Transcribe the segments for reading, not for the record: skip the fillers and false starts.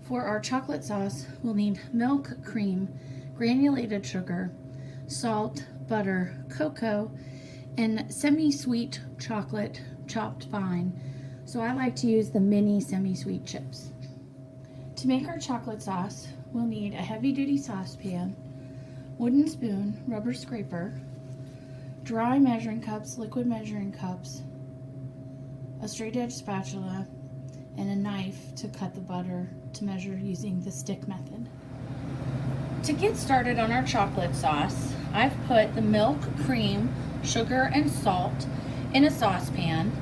For our chocolate sauce, we'll need milk, cream, granulated sugar, salt, butter, cocoa, and semi-sweet chocolate chopped fine. So I like to use the mini semi-sweet chips. To make our chocolate sauce, we'll need a heavy-duty saucepan, wooden spoon, rubber scraper, dry measuring cups, liquid measuring cups, a straight edge spatula, and a knife to cut the butter to measure using the stick method. To get started on our chocolate sauce, I've put the milk, cream, sugar, and salt in a saucepan,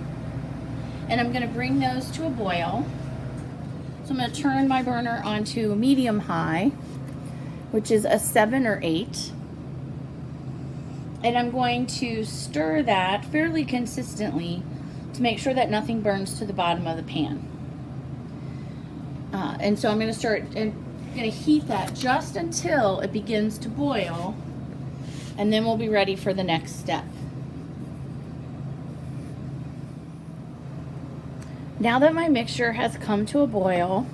and I'm going to bring those to a boil. So I'm going to turn my burner onto medium high, which is a 7 or 8. And I'm going to stir that fairly consistently to make sure that nothing burns to the bottom of the pan. And so I'm going to start and going to heat that just until it begins to boil, and then we'll be ready for the next step. Now that my mixture has come to a boil,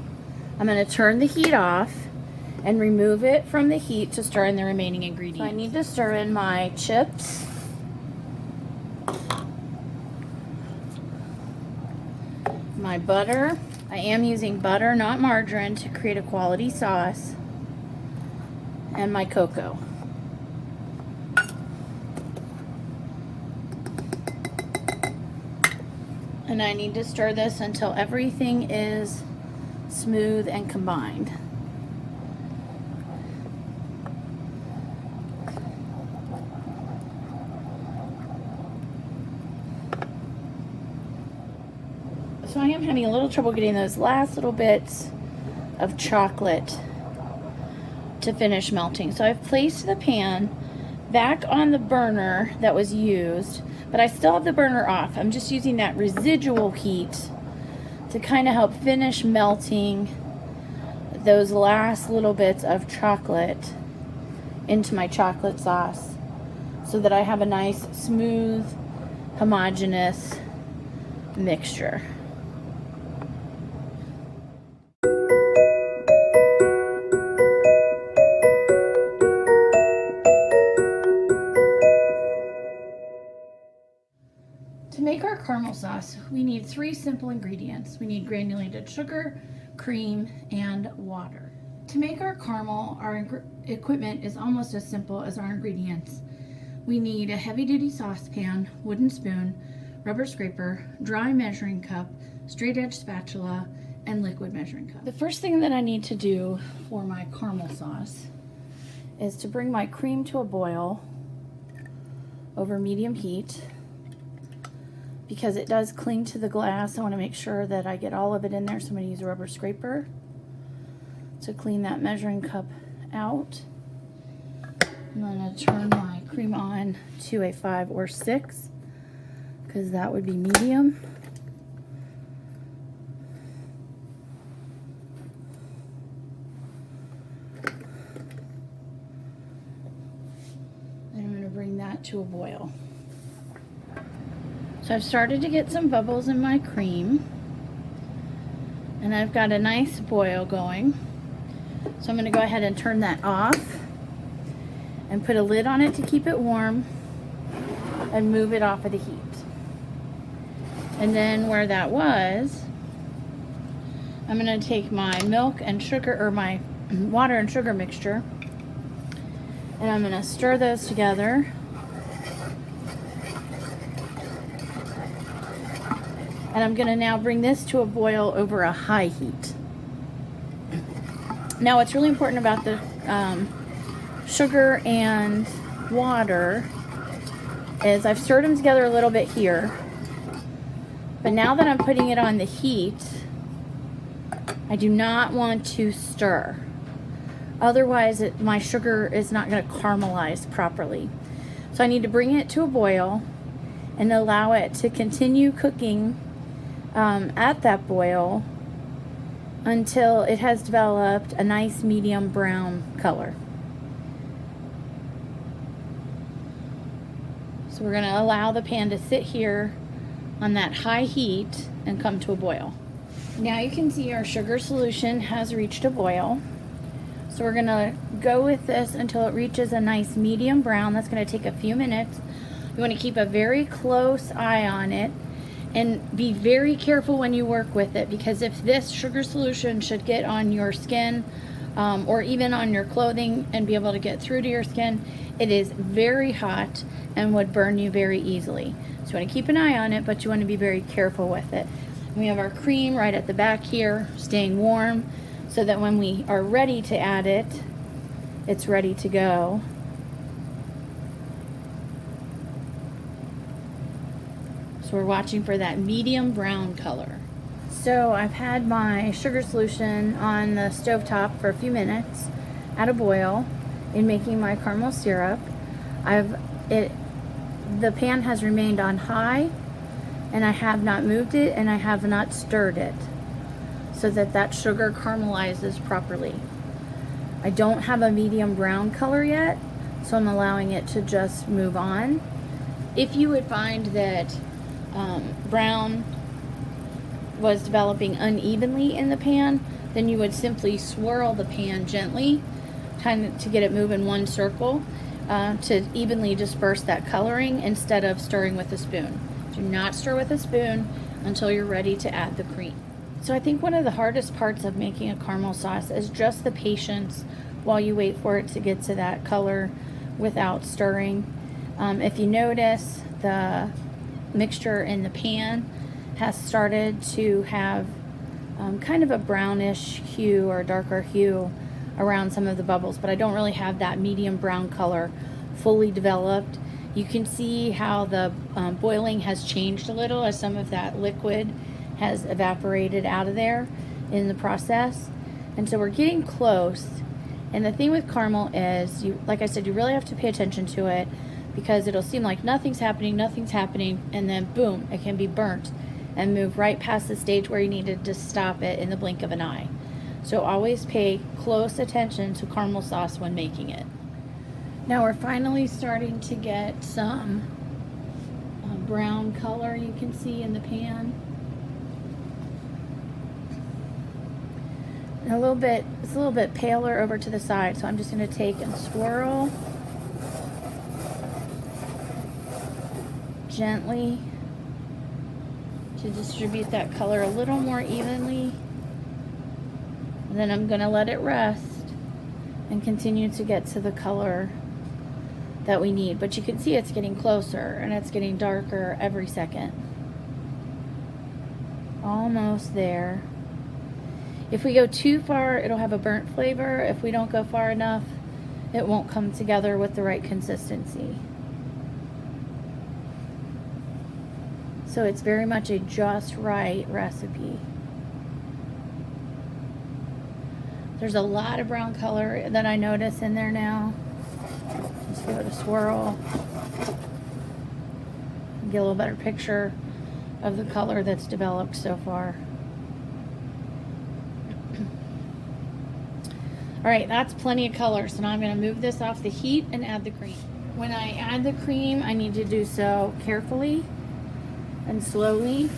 I'm going to turn the heat off and remove it from the heat to stir in the remaining ingredients. So I need to stir in my chips, my butter. I am using butter, not margarine, to create a quality sauce, and my cocoa. And I need to stir this until everything is smooth and combined. So I am having a little trouble getting those last little bits of chocolate to finish melting. So I've placed the pan back on the burner that was used, but I still have the burner off. I'm just using that residual heat to kind of help finish melting those last little bits of chocolate into my chocolate sauce so that I have a nice, smooth, homogeneous mixture. To make our caramel sauce, we need 3 simple ingredients. We need granulated sugar, cream, and water. To make our caramel, our equipment is almost as simple as our ingredients. We need a heavy-duty saucepan, wooden spoon, rubber scraper, dry measuring cup, straight edge spatula, and liquid measuring cup. The first thing that I need to do for my caramel sauce is to bring my cream to a boil over medium heat. Because it does cling to the glass, I want to make sure that I get all of it in there, so I'm going to use a rubber scraper to clean that measuring cup out. I'm going to turn my cream on to a 5 or 6, because that would be medium. And I'm going to bring that to a boil. So I've started to get some bubbles in my cream, and I've got a nice boil going. So I'm going to go ahead and turn that off and put a lid on it to keep it warm and move it off of the heat. And then where that was, I'm going to take my milk and sugar, or my water and sugar mixture, and I'm going to stir those together. And I'm going to now bring this to a boil over a high heat. Now what's really important about the sugar and water is I've stirred them together a little bit here. But now that I'm putting it on the heat, I do not want to stir. Otherwise my sugar is not going to caramelize properly. So I need to bring it to a boil and allow it to continue cooking at that boil until it has developed a nice medium brown color. So we're going to allow the pan to sit here on that high heat and come to a boil. Now you can see our sugar solution has reached a boil. So we're gonna go with this until it reaches a nice medium brown. That's gonna take a few minutes. You wanna keep a very close eye on it and be very careful when you work with it, because if this sugar solution should get on your skin or even on your clothing and be able to get through to your skin, it is very hot and would burn you very easily. So you wanna keep an eye on it, but you wanna be very careful with it. We have our cream right at the back here, staying warm, so that when we are ready to add it, it's ready to go. So we're watching for that medium brown color. So I've had my sugar solution on the stovetop for a few minutes at a boil in making my caramel syrup. The pan has remained on high, and I have not moved it, and I have not stirred it, so that sugar caramelizes properly. I don't have a medium brown color yet, so I'm allowing it to just move on. If you would find that brown was developing unevenly in the pan, then you would simply swirl the pan gently, kind of to get it moving one circle, to evenly disperse that coloring instead of stirring with a spoon. Do not stir with a spoon until you're ready to add the cream. So I think one of the hardest parts of making a caramel sauce is just the patience while you wait for it to get to that color without stirring. If you notice, the mixture in the pan has started to have kind of a brownish hue or darker hue around some of the bubbles, but I don't really have that medium brown color fully developed. You can see how the boiling has changed a little as some of that liquid has evaporated out of there in the process. And so we're getting close. And the thing with caramel is, like I said, you really have to pay attention to it, because it'll seem like nothing's happening, and then boom, it can be burnt and move right past the stage where you needed to stop it in the blink of an eye. So always pay close attention to caramel sauce when making it. Now we're finally starting to get some brown color, you can see in the pan. And it's a little bit paler over to the side, so I'm just going to take and swirl gently to distribute that color a little more evenly. And then I'm going to let it rest and continue to get to the color that we need. But you can see it's getting closer and it's getting darker every second. Almost there. If we go too far, it'll have a burnt flavor. If we don't go far enough, it won't come together with the right consistency. So it's very much a just right recipe. There's a lot of brown color that I notice in there now. Just give it a swirl. Get a little better picture of the color that's developed so far. All right, that's plenty of color. So now I'm going to move this off the heat and add the cream. When I add the cream, I need to do so carefully and slowly,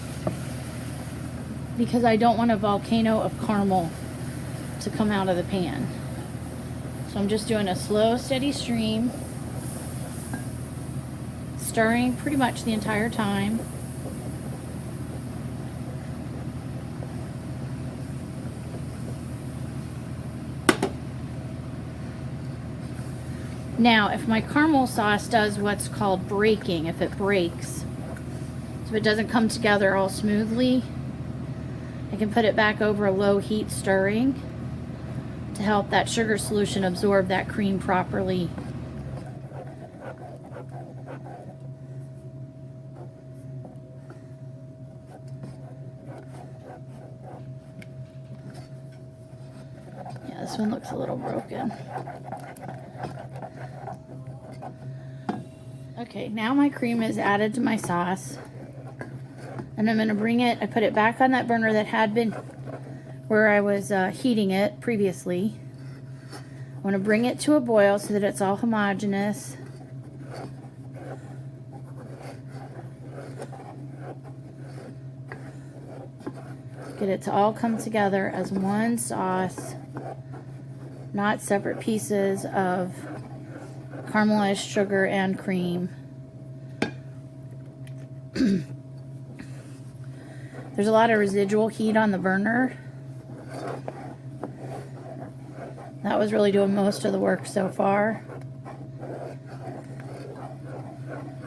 because I don't want a volcano of caramel to come out of the pan. So I'm just doing a slow, steady stream, stirring pretty much the entire time. Now, if my caramel sauce does what's called breaking, if it breaks, so it doesn't come together all smoothly, I can put it back over a low heat stirring to help that sugar solution absorb that cream properly. Yeah, this one looks a little broken. Okay, now my cream is added to my sauce, and I'm going to bring it, I put it back on that burner that had been where I was heating it previously. I want to bring it to a boil so that it's all homogeneous. Get it to all come together as one sauce, not separate pieces of caramelized sugar and cream. There's a lot of residual heat on the burner. That was really doing most of the work so far.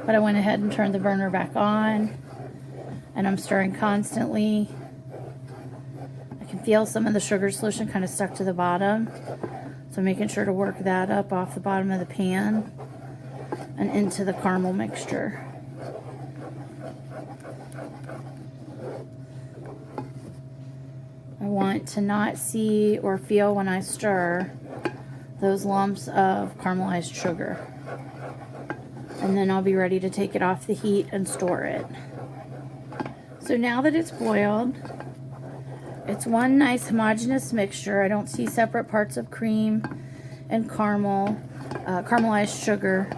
But I went ahead and turned the burner back on, and I'm stirring constantly. I can feel some of the sugar solution kind of stuck to the bottom, so I'm making sure to work that up off the bottom of the pan and into the caramel mixture. I want to not see or feel when I stir those lumps of caramelized sugar. And then I'll be ready to take it off the heat and store it. So now that it's boiled, it's one nice homogeneous mixture. I don't see separate parts of cream and caramelized sugar.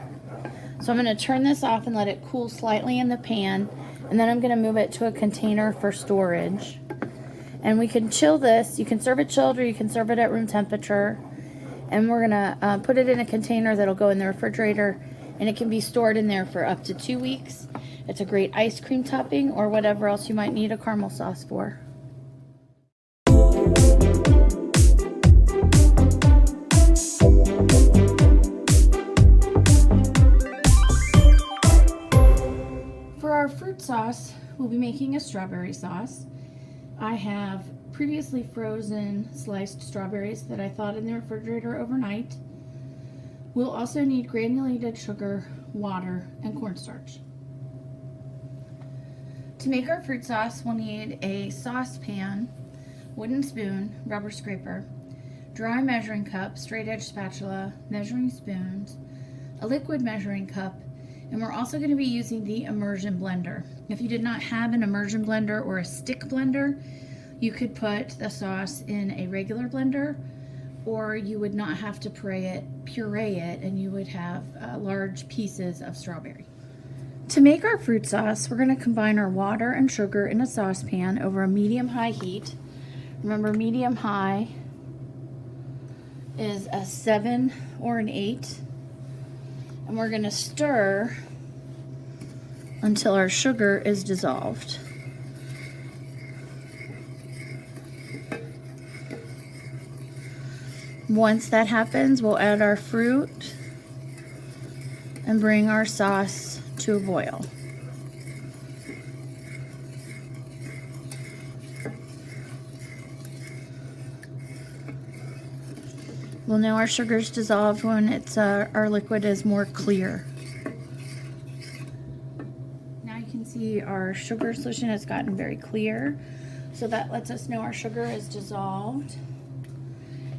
So I'm going to turn this off and let it cool slightly in the pan, and then I'm going to move it to a container for storage. And we can chill this. You can serve it chilled or you can serve it at room temperature. And we're going to put it in a container that'll go in the refrigerator, and it can be stored in there for up to 2 weeks. It's a great ice cream topping or whatever else you might need a caramel sauce for. For our fruit sauce, we'll be making a strawberry sauce. I have previously frozen sliced strawberries that I thawed in the refrigerator overnight. We'll also need granulated sugar, water, and cornstarch. To make our fruit sauce, we'll need a saucepan, wooden spoon, rubber scraper, dry measuring cup, straight edge spatula, measuring spoons, a liquid measuring cup, and we're also going to be using the immersion blender. If you did not have an immersion blender or a stick blender, you could put the sauce in a regular blender, or you would not have to puree it, and you would have large pieces of strawberry. To make our fruit sauce, we're going to combine our water and sugar in a saucepan over a medium-high heat. Remember, medium-high is a 7 or an 8. And we're going to stir until our sugar is dissolved. Once that happens, we'll add our fruit and bring our sauce to a boil. We'll know our sugar's dissolved when our liquid is more clear. Now you can see our sugar solution has gotten very clear, so that lets us know our sugar is dissolved.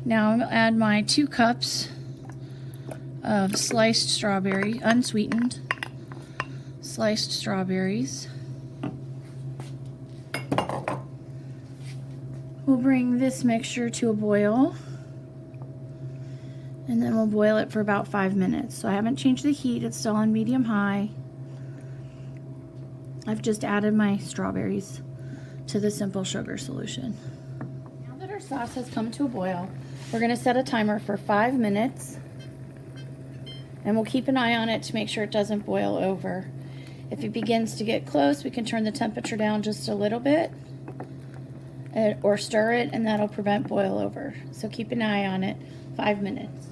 Now I'm going to add my 2 cups of sliced strawberry, unsweetened sliced strawberries. We'll bring this mixture to a boil, and then we'll boil it for about 5 minutes. So I haven't changed the heat, it's still on medium-high. I've just added my strawberries to the simple sugar solution. Now that our sauce has come to a boil, we're going to set a timer for 5 minutes, and we'll keep an eye on it to make sure it doesn't boil over. If it begins to get close, we can turn the temperature down just a little bit or stir it, and that'll prevent boil over. So keep an eye on it. 5 minutes.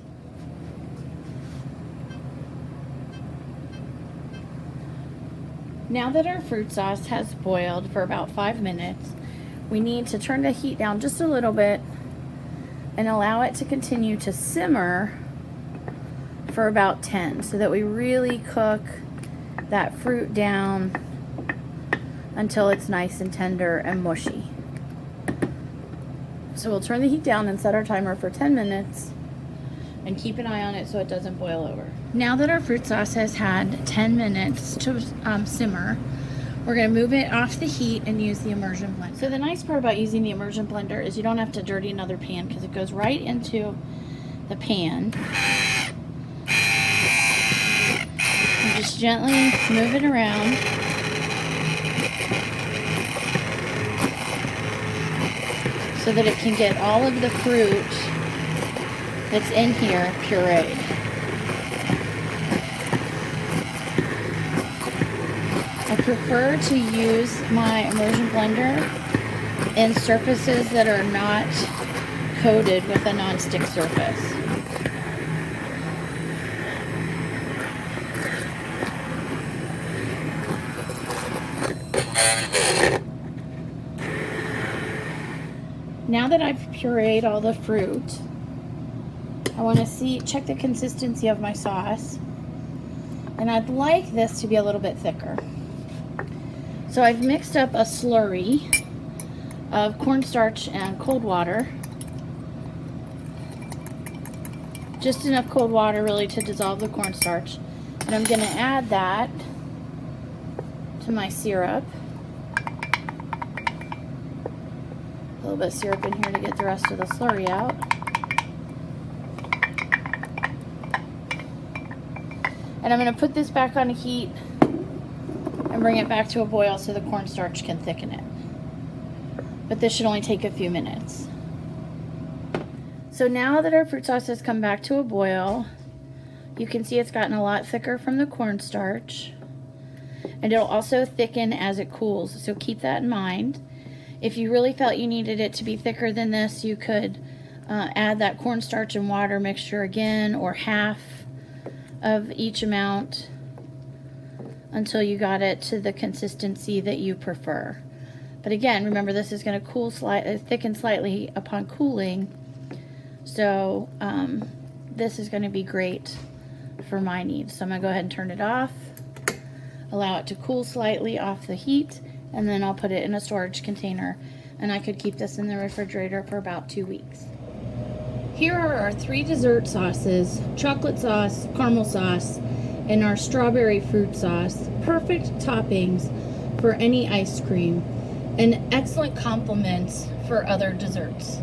Now that our fruit sauce has boiled for about 5 minutes, we need to turn the heat down just a little bit and allow it to continue to simmer for about 10, so that we really cook that fruit down until it's nice and tender and mushy. So we'll turn the heat down and set our timer for 10 minutes and keep an eye on it so it doesn't boil over. Now that our fruit sauce has had 10 minutes to simmer, we're going to move it off the heat and use the immersion blender. So the nice part about using the immersion blender is you don't have to dirty another pan, because it goes right into the pan. And just gently move it around. so that it can get all of the fruit that's in here pureed. I prefer to use my immersion blender in surfaces that are not coated with a non-stick surface. Now that I've pureed all the fruit, I want to check the consistency of my sauce, and I'd like this to be a little bit thicker. So I've mixed up a slurry of cornstarch and cold water. Just enough cold water really to dissolve the cornstarch. And I'm going to add that to my syrup. A little bit of syrup in here to get the rest of the slurry out. And I'm going to put this back on heat and bring it back to a boil so the cornstarch can thicken it. But this should only take a few minutes. So now that our fruit sauce has come back to a boil, you can see it's gotten a lot thicker from the cornstarch. And it'll also thicken as it cools, so keep that in mind. If you really felt you needed it to be thicker than this, you could add that cornstarch and water mixture again, or half of each amount until you got it to the consistency that you prefer. But again, remember, this is going to thicken slightly upon cooling, so this is going to be great for my needs. So I'm going to go ahead and turn it off, allow it to cool slightly off the heat, and then I'll put it in a storage container, and I could keep this in the refrigerator for about 2 weeks. Here are our 3 dessert sauces: chocolate sauce, caramel sauce, and our strawberry fruit sauce. Perfect toppings for any ice cream and excellent complements for other desserts.